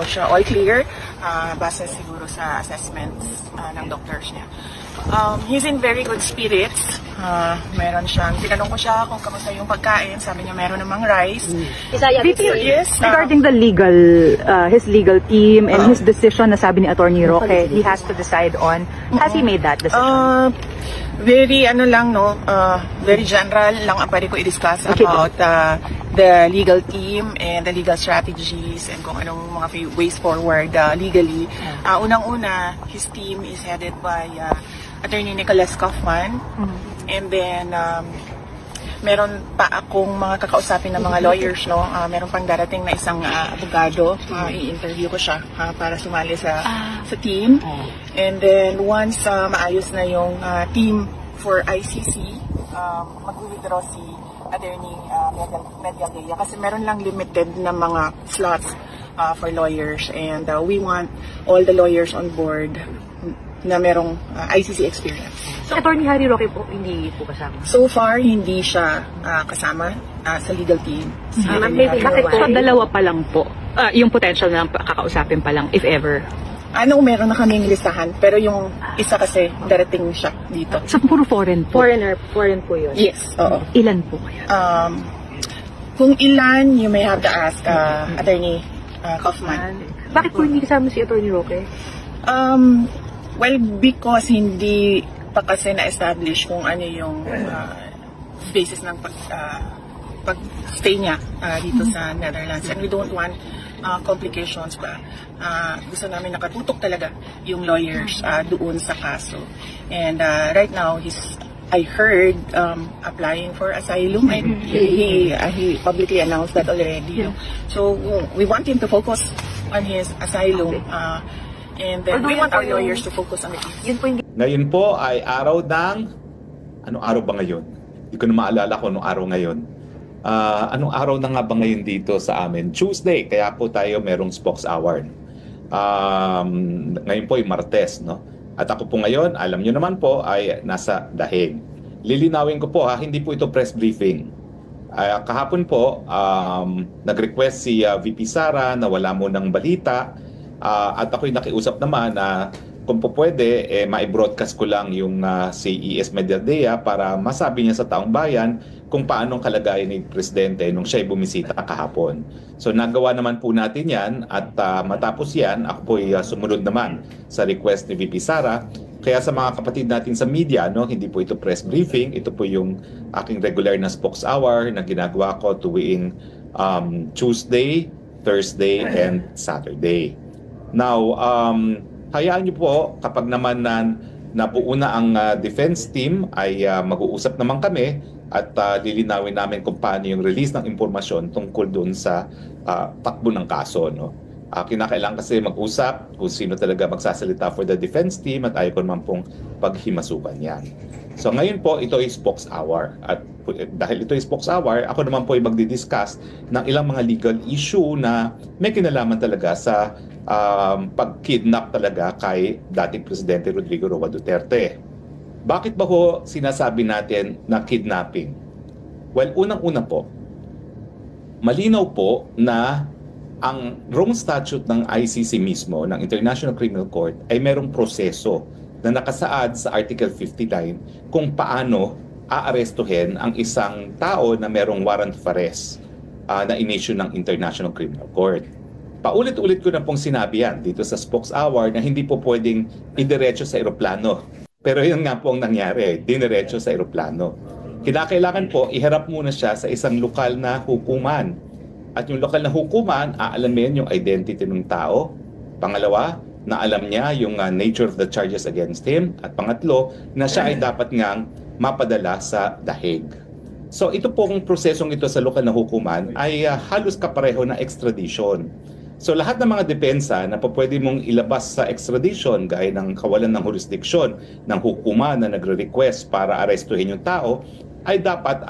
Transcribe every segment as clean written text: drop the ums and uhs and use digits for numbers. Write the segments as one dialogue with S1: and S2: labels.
S1: siya all clear base siguro sa assessments ng doctors niya. He's in very good spirits. Meron siyang, tinanong ko siya kung kamusta yung pagkain, sabi niya meron namang rice.
S2: Yes, regarding the legal, his legal team and his decision na sabi ni Attorney Roque, he has to decide on, has he made that decision?
S1: Very very general lang ang pwede ko i-discuss about the legal team and the legal strategies and kung anong mga ways forward legally. Unang-una, his team is headed by Attorney Nicholas Kaufman, and then meron pa akong mga kakausapin ng mga lawyers, no? Meron pang darating na isang abogado, i-interview ko siya para sumali sa team. And then once maayos na yung team for ICC, mag-withdraw si Attorney Medialdea kasi meron lang limited na mga slots for lawyers, and we want all the lawyers on board na merong ICC experience.
S2: So, Attorney Harry Roque po, hindi po kasama?
S1: So far, hindi siya kasama sa legal team.
S2: Bakit po? Dalawa pa lang po. Yung potential na kakausapin pa lang, if ever.
S1: Meron na kaming listahan, pero yung isa kasi darating siya dito.
S2: So, puro foreign po?
S3: Foreign po yun?
S1: Yes, oo.
S2: Ilan po kaya?
S1: Kung ilan, you may have to ask Attorney Kaufman.
S2: Bakit po hindi kasama si Attorney Roque?
S1: Well, because hindi pa kasi na-establish kung ano yung basis ng pag-stay niya dito sa Netherlands. And we don't want complications pa. Gusto namin nakatutok talaga yung lawyers doon sa kaso. And right now, I heard applying for asylum, and he publicly announced that already. So we want him to focus on his asylum. And then we want our lawyers to focus on it.
S4: Ngayon po ay araw ng... Anong araw ba ngayon? Hindi ko na maalala kung anong araw ngayon. Anong araw na nga ba ngayon dito sa amin? Tuesday, kaya po tayo merong Spokes Hour. Ngayon po ay Martes, no? At ako po ngayon, alam nyo naman po, ay nasa Dahig. Lilinawin ko po, hindi po ito press briefing. Kahapon po, nag-request si VP Sara na wala mo ng balita. At ako'y nakiusap naman na kung po pwede, ma-broadcast ko lang yung si ES Medialdea para masabi niya sa taong bayan kung paano ang kalagayan ni Presidente nung siya'y bumisita kahapon. So nagawa naman po natin yan, at matapos yan, ako po'y sumunod naman sa request ni VP Sara. Kaya sa mga kapatid natin sa media, no, hindi po ito press briefing, ito po yung aking regular na Spokes Hour na ginagawa ko tuwing Tuesday, Thursday, and Saturday. Now, hayaan niyo po kapag naman nabuo na ang defense team ay mag-uusap naman kami at lilinawin namin kung paano yung release ng impormasyon tungkol doon sa takbo ng kaso. No? Kinakailangan kasi mag-usap kung sino talaga magsasalita for the defense team at ayaw ko naman pong paghimasukan yan. So ngayon po, ito ay Spokes Hour. At dahil ito ay Spokes Hour, ako naman po ay magdi-discuss ng ilang mga legal issue na may kinalaman talaga sa pag-kidnap talaga kay dating Presidente Rodrigo Roa Duterte. Bakit ba ho sinasabi natin na kidnapping? Well, unang-una po, malinaw po na ang Rome Statute ng ICC mismo, ng International Criminal Court, ay merong proseso na nakasaad sa Article 59 kung paano aarestuhin ang isang tao na merong warrant of arrest na in-issue ng International Criminal Court. Paulit-ulit ko na pong sinabi yan dito sa Spokes Hour na hindi po pwedeng idiretso sa eroplano. Pero yun nga po ang nangyari, diniretso sa eroplano. Kinakailangan po, iharap muna siya sa isang lokal na hukuman. At yung lokal na hukuman, aalamin yung identity ng tao. Pangalawa, na alam niya yung nature of the charges against him. At pangatlo, na siya ay dapat ngang mapadala sa Dahig. So ito pong prosesong ito sa lokal na hukuman ay halos kapareho na extradition. So lahat ng mga depensa na pwede mong ilabas sa extradition gaya ng kawalan ng jurisdiksyon ng hukuman na nagre-request para arestuhin yung tao ay dapat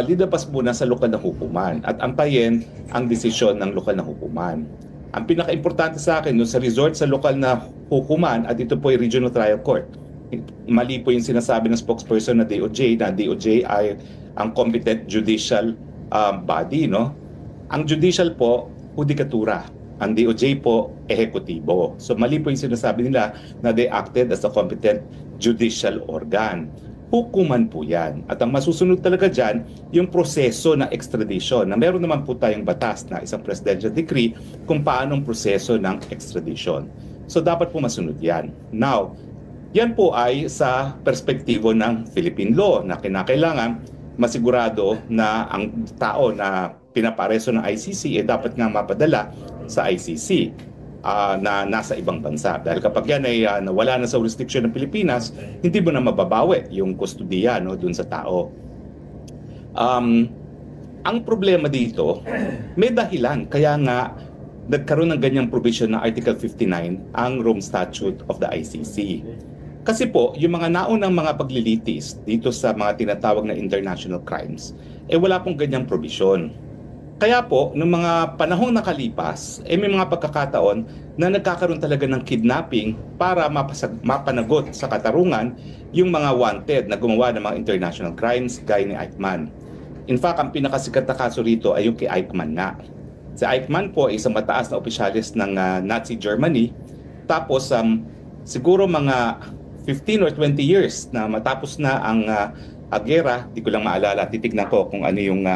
S4: lilabas muna sa lokal na hukuman at antayin ang desisyon ng lokal na hukuman. Ang pinaka-importante sa akin sa resort sa lokal na hukuman at ito po ay Regional Trial Court. Mali po yung sinasabi ng spokesperson na DOJ ay ang competent judicial body. No? Ang judicial po, hudikatura. Ang DOJ po, ehekutibo. So mali po yung sinasabi nila na they acted as a competent judicial organ. Hukuman po yan. At ang masusunod talaga dyan, yung proseso ng extradition, na meron naman po tayong batas na isang presidential decree kung paanong proseso ng extradition. So dapat po masunod yan. Now, yan po ay sa perspektibo ng Philippine law na kinakailangan masigurado na ang tao na pinapareso ng ICC dapat nga mapadala sa ICC. Na nasa ibang bansa. Dahil kapag yan ay nawala na sa jurisdiction ng Pilipinas, hindi mo na mababawi yung kustudiya dun sa tao. Ang problema dito, may dahilan. Kaya nga nagkaroon ng ganyang provision na Article 59 ang Rome Statute of the ICC. Kasi po, yung mga naunang mga paglilitis dito sa mga tinatawag na international crimes, wala pong ganyang provision. Kaya po, noong mga panahong nakalipas, may mga pagkakataon na nagkakaroon talaga ng kidnapping para mapanagot sa katarungan yung mga wanted na gumawa ng mga international crimes gaya ni Eichmann. In fact, ang pinakasikat na kaso rito ay yung kay Eichmann nga. Si Eichmann po ay isang mataas na opisyalis ng Nazi Germany. Tapos, siguro mga 15 or 20 years na matapos na ang gera, di ko lang maalala, titignan ko kung ano yung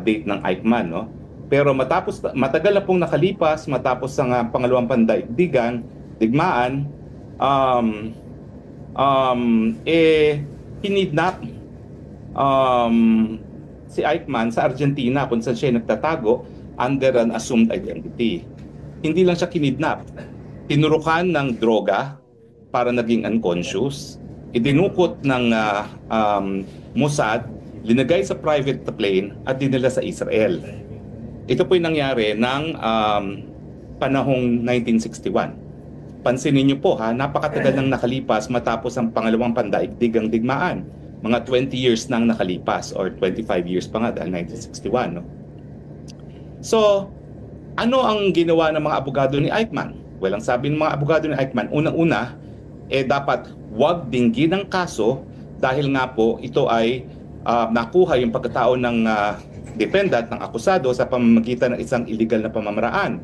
S4: date ng Eichmann, no? Pero matagal na pong nakalipas, matapos ang pangalawang pandaigdigan, digmaan, kinidnap si Eichmann sa Argentina kung saan siya nagtatago under an assumed identity. Hindi lang siya kinidnap, tinurukan ng droga para naging unconscious, idinukot ng Mossad, linagay sa private plane at dinala sa Israel. Ito po yung nangyari ng panahong 1961. Pansinin niyo po napakatagal nang nakalipas matapos ang pangalawang pandaigdigang digmaan. Mga 20 years nang nakalipas or 25 years pa nga dahil 1961. No? So, ano ang ginawa ng mga abogado ni Eichmann? Well, ang sabi ng mga abogado ni Eichmann, unang-una, dapat wag dinggin ang kaso dahil nga po ito ay nakuha yung pagkatao ng defendant, ng akusado sa pamamagitan ng isang illegal na pamamaraan.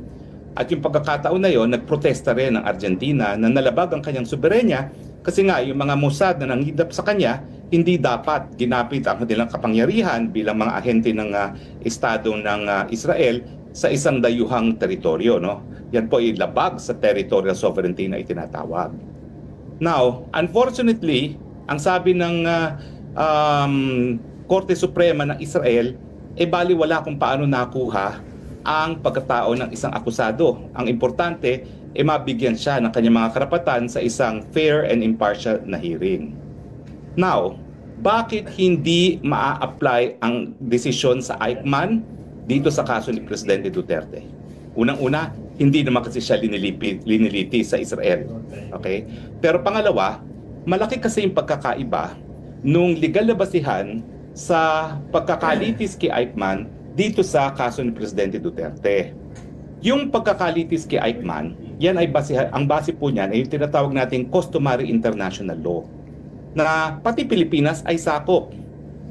S4: At yung pagkakataon na yon, nagprotesta rin ng Argentina na nalabag ang kanyang soberenya kasi nga yung mga Mossad na nangidap sa kanya, hindi dapat ginapit ang kanilang kapangyarihan bilang mga ahente ng Estado ng Israel sa isang dayuhang teritoryo. No? Yan po ay labag sa territorial sovereignty na itinatawag. Now, unfortunately, ang sabi ng Korte Suprema ng Israel, baliwala kung paano nakuha ang pagkatao ng isang akusado. Ang importante, mabigyan siya ng kanyang mga karapatan sa isang fair and impartial na hearing. Now, bakit hindi maa-apply ang desisyon sa Eichmann dito sa kaso ni Presidente Duterte? Unang-una, hindi naman kasi siya liniliti sa Israel. Okay? Pero pangalawa, malaki kasi yung pagkakaiba nung legal na basihan sa pagkakalitis kay Eichmann dito sa kaso ni Presidente Duterte. Yung pagkakalitis kay Eichmann, yan ay ang base po niyan ay yung tinatawag nating customary international law na pati Pilipinas ay sakop.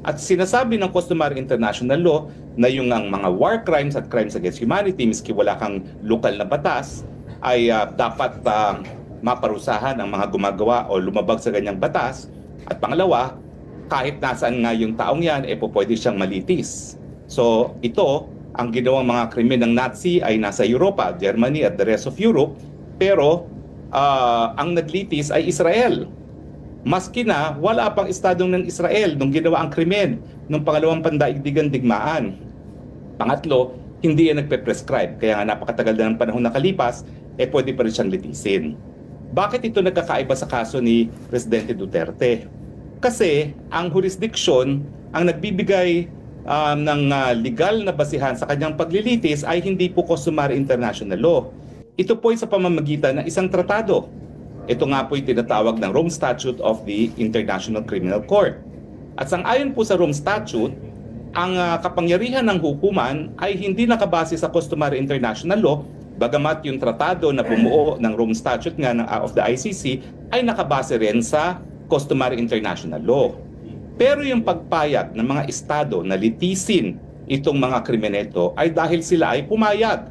S4: At sinasabi ng customary international law na yung ang mga war crimes at crimes against humanity, miski wala kang lokal na batas, ay dapat maparusahan ang mga gumagawa o lumabag sa ganyang batas. At pangalawa, kahit nasaan nga yung taong yan, pwede siyang malitis. So ito, ang ginawang mga krimen ng Nazi ay nasa Europa, Germany at the rest of Europe, pero ang naglitis ay Israel. Maski na wala pang estadong ng Israel nung ginawa ang krimen nung pangalawang pandaigdigang digmaan. Pangatlo, hindi yan nagpe-prescribe, kaya nga napakatagal na ng panahon nakalipas, pwede pa rin siyang litisin. Bakit ito nagkakaiba sa kaso ni Presidente Duterte? Kasi ang jurisdiction, ang nagbibigay ng legal na basihan sa kanyang paglilitis ay hindi po customary international law. Ito po ay sa pamamagitan ng isang tratado. Ito nga po ay tinatawag ng Rome Statute of the International Criminal Court. At sang-ayon po sa Rome Statute, ang kapangyarihan ng hukuman ay hindi nakabase sa customary international law, bagamat yung tratado na bumuo ng Rome Statute nga of the ICC ay nakabase rin sa customary international law. Pero yung pagpayag ng mga estado na litisin itong mga krimen ito ay dahil sila ay pumayag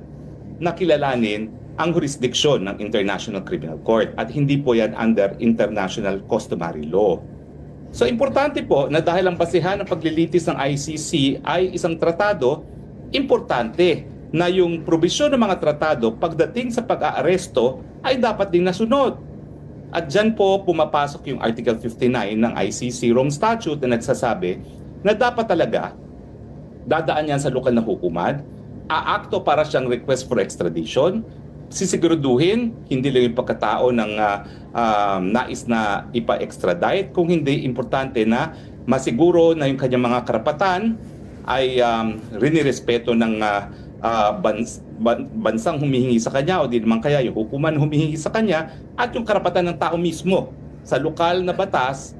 S4: na kilalanin ang jurisdiction ng International Criminal Court at hindi po yan under international customary law. So importante po na dahil ang basihan ng paglilitis ng ICC ay isang tratado, importante na yung probisyon ng mga tratado pagdating sa pag-aaresto ay dapat din nasunod. At dyan po pumapasok yung Article 59 ng ICC Rome Statute na nagsasabi na dapat talaga dadaan yan sa lokal na hukuman, aakto para siyang request for extradition, sisiguraduhin hindi lang yung pagkatao ng nais na ipa-extradite, kung hindi importante na masiguro na yung kanyang mga karapatan ay rinirespeto ng bansang humihingi sa kanya o di naman kaya yung hukuman humihingi sa kanya at yung karapatan ng tao mismo sa lokal na batas